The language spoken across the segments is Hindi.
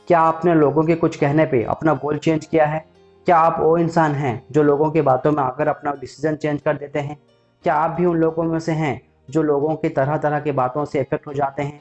क्या आपने लोगों के कुछ कहने पे अपना गोल चेंज किया है? क्या आप वो इंसान हैं जो लोगों की बातों में आकर अपना डिसीजन चेंज कर देते हैं? क्या आप भी उन लोगों में से हैं जो लोगों की तरह तरह की बातों से इफेक्ट हो जाते हैं?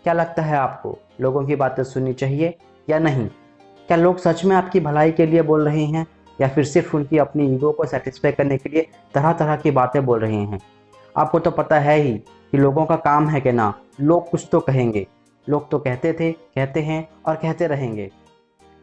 क्या लगता है आपको, लोगों की बातें सुननी चाहिए या नहीं? क्या लोग सच में आपकी भलाई के लिए बोल रहे हैं या फिर सिर्फ उनकी अपनी ईगो को सेटिस्फाई करने के लिए तरह तरह की बातें बोल रहे हैं? आपको तो पता है ही कि लोगों का काम है कहना, लोग कुछ तो कहेंगे। लोग तो कहते थे, कहते हैं और कहते रहेंगे।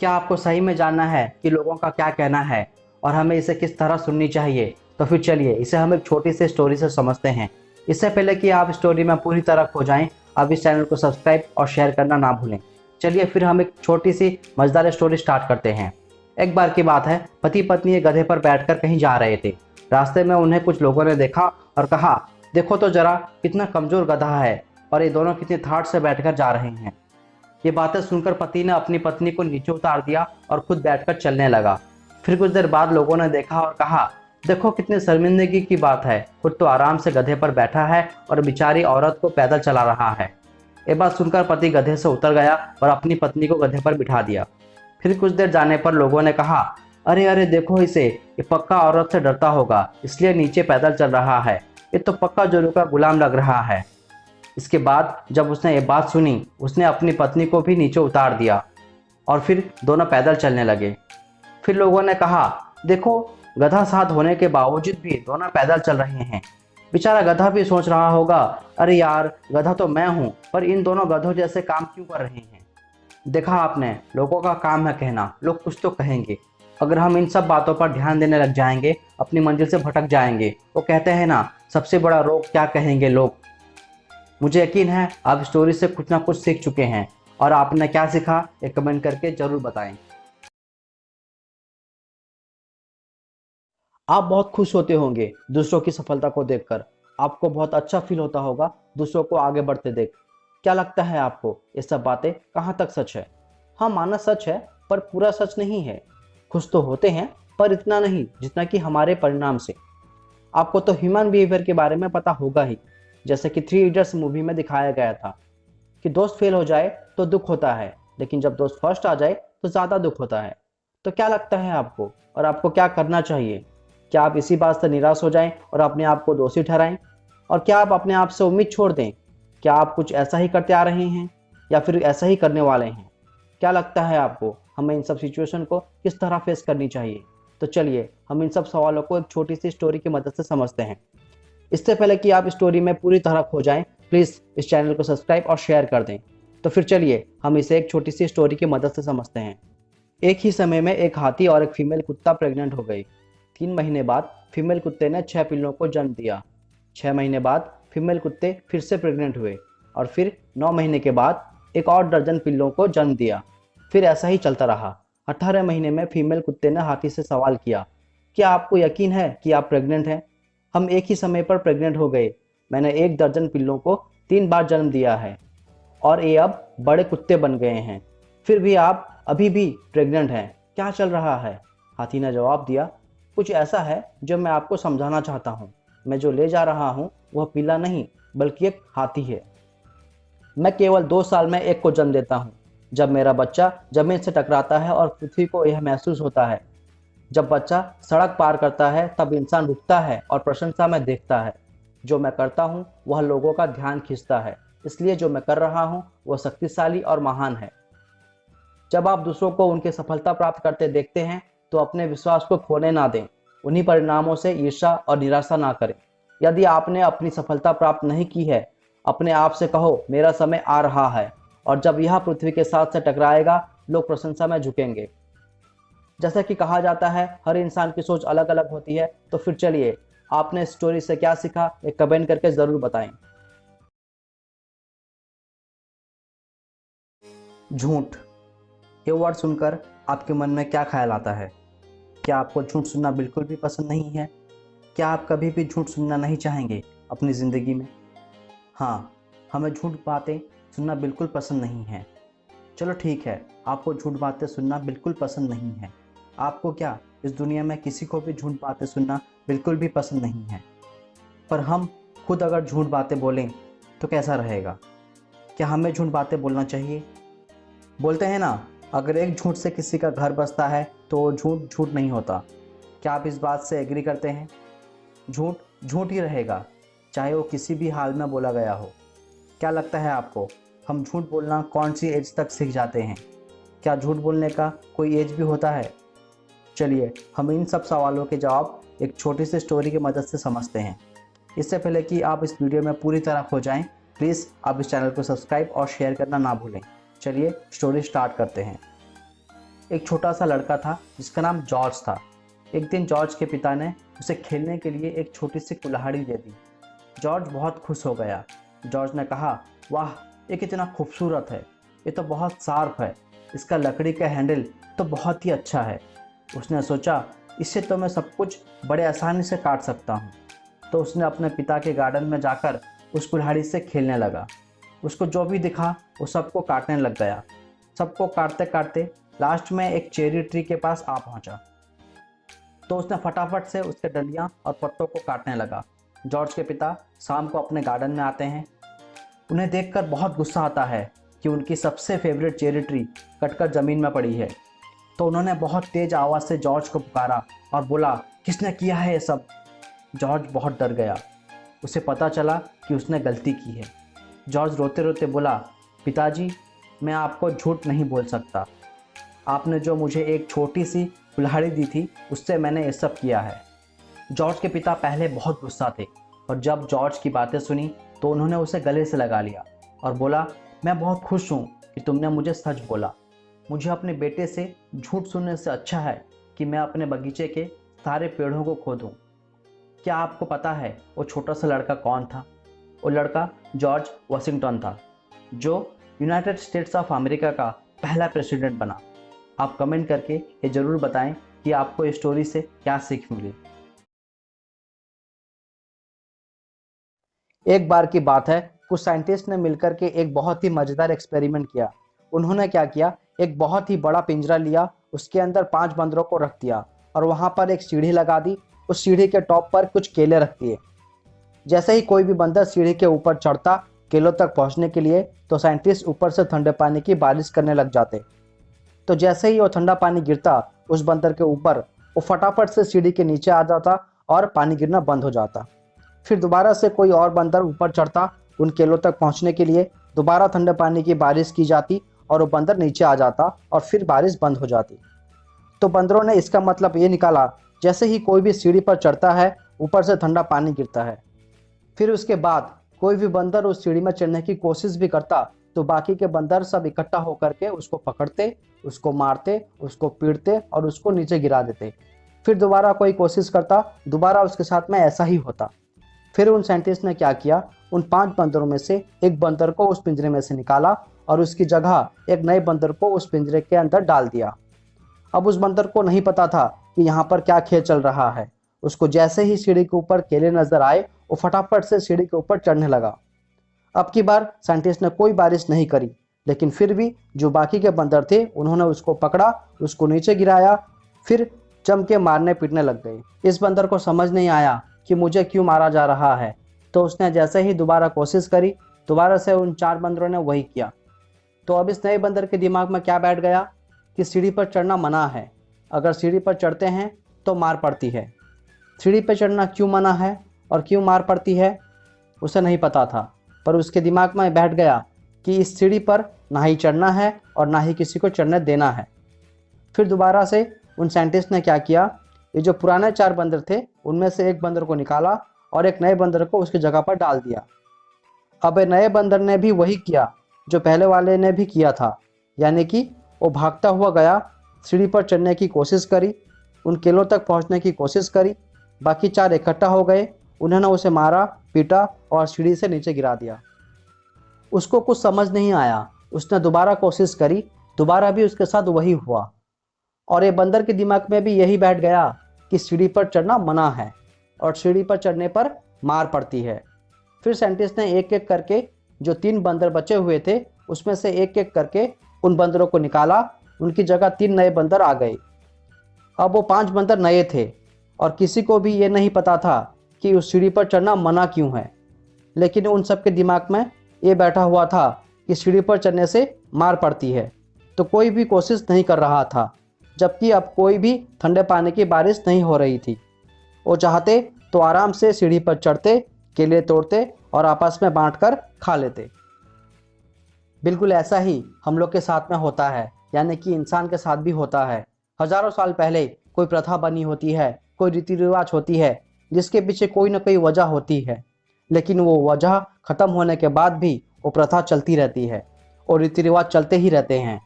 क्या आपको सही में जानना है कि लोगों का क्या कहना है और हमें इसे किस तरह सुननी चाहिए? तो फिर चलिए इसे हम एक छोटी सी स्टोरी से समझते हैं। इससे पहले कि आप स्टोरी में पूरी तरह खो जाएं, आप इस चैनल को सब्सक्राइब और शेयर करना ना भूलें। चलिए फिर हम एक छोटी सी मजेदार स्टोरी स्टार्ट करते हैं। एक बार की बात है, पति पत्नी एक गधे पर बैठकर कहीं जा रहे थे। रास्ते में उन्हें कुछ लोगों ने देखा और कहा, देखो तो जरा कितना कमजोर गधा है और ये दोनों कितने थाट से बैठकर जा रहे हैं। ये बातें सुनकर पति ने अपनी पत्नी को नीचे उतार दिया और खुद बैठकर चलने लगा। फिर कुछ देर बाद लोगों ने देखा और कहा, देखो कितनी शर्मिंदगी की बात है, खुद तो आराम से गधे पर बैठा है और बेचारी औरत को पैदल चला रहा है। ये बात सुनकर पति गधे से उतर गया और अपनी पत्नी को गधे पर बिठा दिया। फिर कुछ देर जाने पर लोगों ने कहा, अरे अरे देखो इसे, ये पक्का औरत से डरता होगा इसलिए नीचे पैदल चल रहा है। ये तो पक्का जोरू का गुलाम लग रहा है। इसके बाद जब उसने ये बात सुनी, उसने अपनी पत्नी को भी नीचे उतार दिया और फिर दोनों पैदल चलने लगे। फिर लोगों ने कहा, देखो गधा साथ होने के बावजूद भी दोनों पैदल चल रहे हैं। बेचारा गधा भी सोच रहा होगा, अरे यार गधा तो मैं हूँ, पर इन दोनों गधों जैसे काम क्यों कर रहे हैं? देखा आपने, लोगों का काम है कहना, लोग कुछ तो कहेंगे। अगर हम इन सब बातों पर ध्यान देने लग जाएंगे, अपनी मंजिल से भटक जाएंगे। वो कहते हैं ना, सबसे बड़ा रोग क्या कहेंगे लोग। मुझे यकीन है आप स्टोरी से कुछ ना कुछ सीख चुके हैं, और आपने क्या सीखा ये कमेंट करके जरूर बताएं। आप बहुत खुश होते होंगे दूसरों की सफलता को देखकर। आपको बहुत अच्छा फील होता होगा दूसरों को आगे बढ़ते देख। क्या लगता है आपको, ये सब बातें कहाँ तक सच है? हाँ, माना सच है, पर पूरा सच नहीं है। खुश तो होते हैं, पर इतना नहीं जितना कि हमारे परिणाम से। आपको तो ह्यूमन बिहेवियर के बारे में पता होगा ही। जैसे कि 3 इडियट्स मूवी में दिखाया गया था कि दोस्त फेल हो जाए तो दुख होता है, लेकिन जब दोस्त फर्स्ट आ जाए तो ज़्यादा दुख होता है। तो क्या लगता है आपको, और आपको क्या करना चाहिए? क्या आप इसी बात से निराश हो जाएं और अपने आप को दोषी ठहराएं? और क्या आप अपने आप से उम्मीद छोड़ दें? क्या आप कुछ ऐसा ही करते आ रहे हैं या फिर ऐसा ही करने वाले हैं? क्या लगता है आपको, हमें इन सब सिचुएशन को किस तरह फेस करनी चाहिए? तो चलिए हम इन सब सवालों को एक छोटी सी स्टोरी की मदद से समझते हैं। इससे पहले कि आप स्टोरी में पूरी तरह खो जाएं, प्लीज़ इस चैनल को सब्सक्राइब और शेयर कर दें। तो फिर चलिए हम इसे एक छोटी सी स्टोरी की मदद से समझते हैं। एक ही समय में एक हाथी और एक फीमेल कुत्ता प्रेग्नेंट हो गई। 3 महीने बाद फीमेल कुत्ते ने 6 पिल्लों को जन्म दिया। 6 महीने बाद फीमेल कुत्ते फिर से प्रेग्नेंट हुए और फिर 9 महीने के बाद एक और दर्जन पिल्लों को जन्म दिया। फिर ऐसा ही चलता रहा। 18 महीने में फीमेल कुत्ते ने हाथी से सवाल किया, क्या आपको यकीन है कि आप प्रेग्नेंट हैं? हम एक ही समय पर प्रेग्नेंट हो गए। मैंने एक दर्जन पिल्लों को 3 बार जन्म दिया है और ये अब बड़े कुत्ते बन गए हैं, फिर भी आप अभी भी प्रेग्नेंट हैं, क्या चल रहा है? हाथी ने जवाब दिया, कुछ ऐसा है जो मैं आपको समझाना चाहता हूँ। मैं जो ले जा रहा हूँ वह पिल्ला नहीं बल्कि एक हाथी है। मैं केवल 2 साल में एक को जन्म देता हूँ। जब मेरा बच्चा जमीन से टकराता है और पृथ्वी को यह महसूस होता है। जब बच्चा सड़क पार करता है तब इंसान रुकता है और प्रशंसा में देखता है। जो मैं करता हूँ वह लोगों का ध्यान खींचता है, इसलिए जो मैं कर रहा हूँ वह शक्तिशाली और महान है। जब आप दूसरों को उनकी सफलता प्राप्त करते देखते हैं तो अपने विश्वास को खोने ना दें। उन्हीं परिणामों से ईर्ष्या और निराशा ना करें। यदि आपने अपनी सफलता प्राप्त नहीं की है, अपने आप से कहो, मेरा समय आ रहा है, और जब यह पृथ्वी के साथ से टकराएगा लोग प्रशंसा में झुकेंगे। जैसा कि कहा जाता है हर इंसान की सोच अलग अलग होती है। तो फिर चलिए, आपने इस स्टोरी से क्या सीखा एक कमेंट करके ज़रूर बताएं। झूठ, ये वर्ड सुनकर आपके मन में क्या ख्याल आता है? क्या आपको झूठ सुनना बिल्कुल भी पसंद नहीं है? क्या आप कभी भी झूठ सुनना नहीं चाहेंगे अपनी ज़िंदगी में? हाँ, हमें झूठ बातें सुनना बिल्कुल पसंद नहीं है। चलो ठीक है, आपको झूठ बातें सुनना बिल्कुल पसंद नहीं है। आपको क्या, इस दुनिया में किसी को भी झूठ बातें सुनना बिल्कुल भी पसंद नहीं है। पर हम खुद अगर झूठ बातें बोलें तो कैसा रहेगा? क्या हमें झूठ बातें बोलना चाहिए? बोलते हैं ना, अगर एक झूठ से किसी का घर बसता है तो वो झूठ झूठ नहीं होता। क्या आप इस बात से एग्री करते हैं? झूठ झूठ ही रहेगा, चाहे वो किसी भी हाल में बोला गया हो। क्या लगता है आपको, हम झूठ बोलना कौन सी एज तक सीख जाते हैं? क्या झूठ बोलने का कोई एज भी होता है? चलिए हम इन सब सवालों के जवाब एक छोटी सी स्टोरी की मदद से समझते हैं। इससे पहले कि आप इस वीडियो में पूरी तरह खो जाएं, प्लीज़ आप इस चैनल को सब्सक्राइब और शेयर करना ना भूलें। चलिए स्टोरी स्टार्ट करते हैं। एक छोटा सा लड़का था जिसका नाम जॉर्ज था। एक दिन जॉर्ज के पिता ने उसे खेलने के लिए एक छोटी सी कुल्हाड़ी दे दी। जॉर्ज बहुत खुश हो गया। जॉर्ज ने कहा, वाह, ये कितना खूबसूरत है, ये तो बहुत शार्प है, इसका लकड़ी का हैंडल तो बहुत ही अच्छा है। उसने सोचा, इससे तो मैं सब कुछ बड़े आसानी से काट सकता हूँ। तो उसने अपने पिता के गार्डन में जाकर उस कुल्हाड़ी से खेलने लगा। उसको जो भी दिखा वो सबको काटने लग गया। सबको काटते काटते लास्ट में एक चेरी ट्री के पास आ पहुंचा। तो उसने फटाफट से उसके डंडियां और पत्तों को काटने लगा। जॉर्ज के पिता शाम को अपने गार्डन में आते हैं। उन्हें देखकर बहुत गुस्सा आता है कि उनकी सबसे फेवरेट चेरी ट्री कटकर ज़मीन में पड़ी है। तो उन्होंने बहुत तेज आवाज़ से जॉर्ज को पुकारा और बोला, किसने किया है ये सब? जॉर्ज बहुत डर गया। उसे पता चला कि उसने गलती की है। जॉर्ज रोते रोते बोला, पिताजी, मैं आपको झूठ नहीं बोल सकता। आपने जो मुझे एक छोटी सी कुल्हाड़ी दी थी उससे मैंने ये सब किया है। जॉर्ज के पिता पहले बहुत गुस्सा थे, और जब जॉर्ज की बातें सुनी तो उन्होंने उसे गले से लगा लिया और बोला, मैं बहुत खुश हूँ कि तुमने मुझे सच बोला। मुझे अपने बेटे से झूठ सुनने से अच्छा है कि मैं अपने बगीचे के सारे पेड़ों को खो दूँ। क्या आपको पता है वो छोटा सा लड़का कौन था? वो लड़का जॉर्ज वॉशिंगटन था, जो यूनाइटेड स्टेट्स ऑफ अमेरिका का पहला प्रेसिडेंट बना। आप कमेंट करके ये ज़रूर बताएं कि आपको इस स्टोरी से क्या सीख मिली। एक बार की बात है, कुछ साइंटिस्ट ने मिलकर के एक बहुत ही मज़ेदार एक्सपेरिमेंट किया। उन्होंने क्या किया, एक बहुत ही बड़ा पिंजरा लिया, उसके अंदर 5 बंदरों को रख दिया और वहाँ पर एक सीढ़ी लगा दी। उस सीढ़ी के टॉप पर कुछ केले रख दिए। जैसे ही कोई भी बंदर सीढ़ी के ऊपर चढ़ता केलों तक पहुँचने के लिए, तो साइंटिस्ट ऊपर से ठंडे पानी की बारिश करने लग जाते। तो जैसे ही वो ठंडा पानी गिरता उस बंदर के ऊपर, वो फटाफट से सीढ़ी के नीचे आ जाता और पानी गिरना बंद हो जाता। फिर दोबारा से कोई और बंदर ऊपर चढ़ता उन केलों तक पहुंचने के लिए, दोबारा ठंडे पानी की बारिश की जाती और वो बंदर नीचे आ जाता और फिर बारिश बंद हो जाती। तो बंदरों ने इसका मतलब ये निकाला, जैसे ही कोई भी सीढ़ी पर चढ़ता है ऊपर से ठंडा पानी गिरता है। फिर उसके बाद कोई भी बंदर उस सीढ़ी में चढ़ने की कोशिश भी करता तो बाकी के बंदर सब इकट्ठा होकर के उसको पकड़ते, उसको मारते, उसको पीटते और उसको नीचे गिरा देते। फिर दोबारा कोई कोशिश करता, दोबारा उसके साथ में ऐसा ही होता। फिर उन साइंटिस्ट ने क्या किया, उन 5 बंदरों में से एक बंदर को उस पिंजरे में से निकाला और उसकी जगह एक नए बंदर को उस पिंजरे के अंदर डाल दिया। अब उस बंदर को नहीं पता था कि यहाँ पर क्या खेल चल रहा है। उसको जैसे ही सीढ़ी के ऊपर केले नजर आए, वो फटाफट से सीढ़ी के ऊपर चढ़ने लगा। अब की बार साइंटिस्ट ने कोई बारिश नहीं करी, लेकिन फिर भी जो बाकी के बंदर थे उन्होंने उसको पकड़ा, उसको नीचे गिराया, फिर जम के मारने पीटने लग गए। इस बंदर को समझ नहीं आया कि मुझे क्यों मारा जा रहा है। तो उसने जैसे ही दोबारा कोशिश करी, दोबारा से उन 4 बंदरों ने वही किया। तो अब इस नए बंदर के दिमाग में क्या बैठ गया कि सीढ़ी पर चढ़ना मना है, अगर सीढ़ी पर चढ़ते हैं तो मार पड़ती है। सीढ़ी पर चढ़ना क्यों मना है और क्यों मार पड़ती है उसे नहीं पता था, पर उसके दिमाग में बैठ गया कि इस सीढ़ी पर ना ही चढ़ना है और ना ही किसी को चढ़ने देना है। फिर दोबारा से उन साइंटिस्ट ने क्या किया, ये जो पुराने 4 बंदर थे उनमें से एक बंदर को निकाला और एक नए बंदर को उसकी जगह पर डाल दिया। अब ये नए बंदर ने भी वही किया जो पहले वाले ने भी किया था, यानी कि वो भागता हुआ गया, सीढ़ी पर चढ़ने की कोशिश करी, उन केलों तक पहुंचने की कोशिश करी। बाकी 4 इकट्ठा हो गए, उन्होंने उसे मारा, पीटा और सीढ़ी से नीचे गिरा दिया। उसको कुछ समझ नहीं आया, उसने दोबारा कोशिश करी, दोबारा भी उसके साथ वही हुआ। और ये बंदर के दिमाग में भी यही बैठ गया कि सीढ़ी पर चढ़ना मना है और सीढ़ी पर चढ़ने पर मार पड़ती है। फिर साइंटिस्ट ने एक एक करके जो 3 बंदर बचे हुए थे उसमें से एक एक करके उन बंदरों को निकाला, उनकी जगह 3 नए बंदर आ गए। अब वो 5 बंदर नए थे और किसी को भी ये नहीं पता था कि उस सीढ़ी पर चढ़ना मना क्यों है, लेकिन उन सब के दिमाग में ये बैठा हुआ था कि सीढ़ी पर चढ़ने से मार पड़ती है। तो कोई भी कोशिश नहीं कर रहा था, जबकि अब कोई भी ठंडे पानी की बारिश नहीं हो रही थी। वो चाहते तो आराम से सीढ़ी पर चढ़ते, केले तोड़ते और आपस में बांटकर खा लेते। बिल्कुल ऐसा ही हम लोग के साथ में होता है, यानी कि इंसान के साथ भी होता है। हजारों साल पहले कोई प्रथा बनी होती है, कोई रीति रिवाज होती है, जिसके पीछे कोई ना कोई वजह होती है। लेकिन वो वजह खत्म होने के बाद भी वो प्रथा चलती रहती है और रीति रिवाज चलते ही रहते हैं।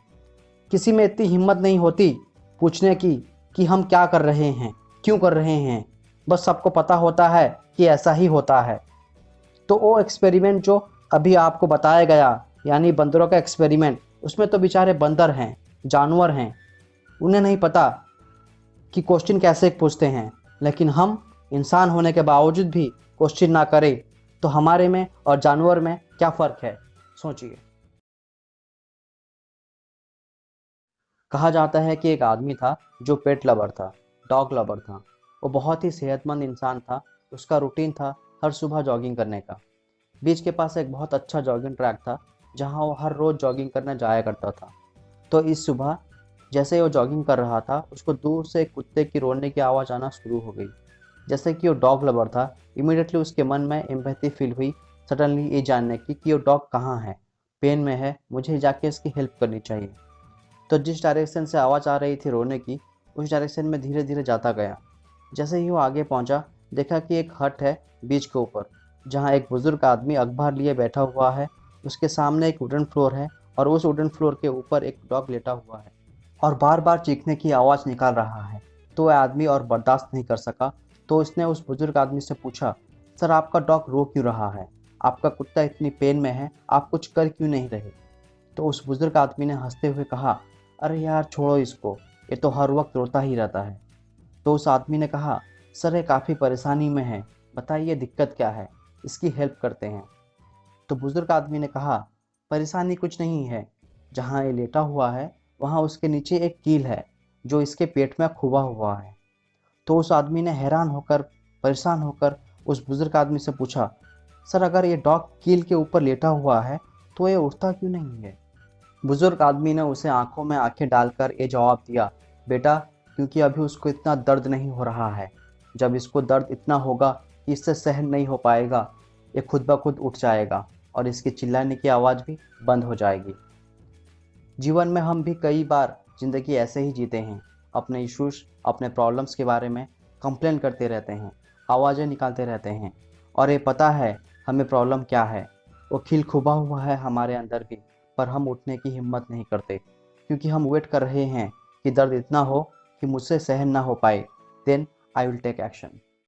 किसी में इतनी हिम्मत नहीं होती पूछने की कि हम क्या कर रहे हैं, क्यों कर रहे हैं। बस सबको पता होता है कि ऐसा ही होता है। तो वो एक्सपेरिमेंट जो अभी आपको बताया गया, यानी बंदरों का एक्सपेरिमेंट, उसमें तो बेचारे बंदर हैं, जानवर हैं, उन्हें नहीं पता कि क्वेश्चन कैसे पूछते हैं। लेकिन हम इंसान होने के बावजूद भी क्वेश्चन ना करें तो हमारे में और जानवर में क्या फ़र्क है, सोचिए। कहा जाता है कि एक आदमी था जो पेट लवर था, डॉग लवर था। वो बहुत ही सेहतमंद इंसान था। उसका रूटीन था हर सुबह जॉगिंग करने का। बीच के पास एक बहुत अच्छा जॉगिंग ट्रैक था जहां वो हर रोज़ जॉगिंग करने जाया करता था। तो इस सुबह जैसे ही वो जॉगिंग कर रहा था, उसको दूर से एक कुत्ते की रोने की आवाज़ आना शुरू हो गई। जैसे कि वो डॉग लवर था, इमीडिएटली उसके मन में एम्पैथी फील हुई, सडनली ये जानने की कि वो डॉग कहाँ है, पेन में है, मुझे जाके इसकी हेल्प करनी चाहिए। तो जिस डायरेक्शन से आवाज़ आ रही थी रोने की, उस डायरेक्शन में धीरे धीरे जाता गया। जैसे ही वो आगे पहुंचा, देखा कि एक हट है बीच के ऊपर, जहां एक बुजुर्ग आदमी अखबार लिए बैठा हुआ है। उसके सामने एक वुडन फ्लोर है और उस वुडन फ्लोर के ऊपर एक डॉग लेटा हुआ है और बार बार चीखने की आवाज़ निकाल रहा है। तो वह आदमी और बर्दाश्त नहीं कर सका, तो उसने उस बुजुर्ग आदमी से पूछा, सर आपका डॉग रो क्यों रहा है, आपका कुत्ता इतनी पेन में है, आप कुछ कर क्यों नहीं रहे। तो उस बुजुर्ग आदमी ने हंसते हुए कहा, अरे यार छोड़ो इसको, ये तो हर वक्त रोता ही रहता है। तो उस आदमी ने कहा, सर ये काफ़ी परेशानी में है, बताइए दिक्कत क्या है, इसकी हेल्प करते हैं। तो बुजुर्ग आदमी ने कहा, परेशानी कुछ नहीं है, जहाँ ये लेटा हुआ है वहाँ उसके नीचे एक कील है जो इसके पेट में खुबा हुआ है। तो उस आदमी ने हैरान होकर, परेशान होकर उस बुजुर्ग आदमी से पूछा, सर अगर ये डॉग कील के ऊपर लेटा हुआ है तो ये उठता क्यों नहीं है। बुजुर्ग आदमी ने उसे आंखों में आंखें डालकर ये जवाब दिया, बेटा क्योंकि अभी उसको इतना दर्द नहीं हो रहा है। जब इसको दर्द इतना होगा कि इससे सहन नहीं हो पाएगा, ये खुद ब खुद उठ जाएगा और इसकी चिल्लाने की आवाज़ भी बंद हो जाएगी। जीवन में हम भी कई बार ज़िंदगी ऐसे ही जीते हैं, अपने इश्यूज, अपने प्रॉब्लम्स के बारे में कंप्लेन करते रहते हैं, आवाज़ें निकालते रहते हैं, और ये पता है हमें प्रॉब्लम क्या है, वो खिल खुबा हुआ है हमारे अंदर भी, पर हम उठने की हिम्मत नहीं करते क्योंकि हम वेट कर रहे हैं कि दर्द इतना हो कि मुझसे सहन ना हो पाए, then I will take action.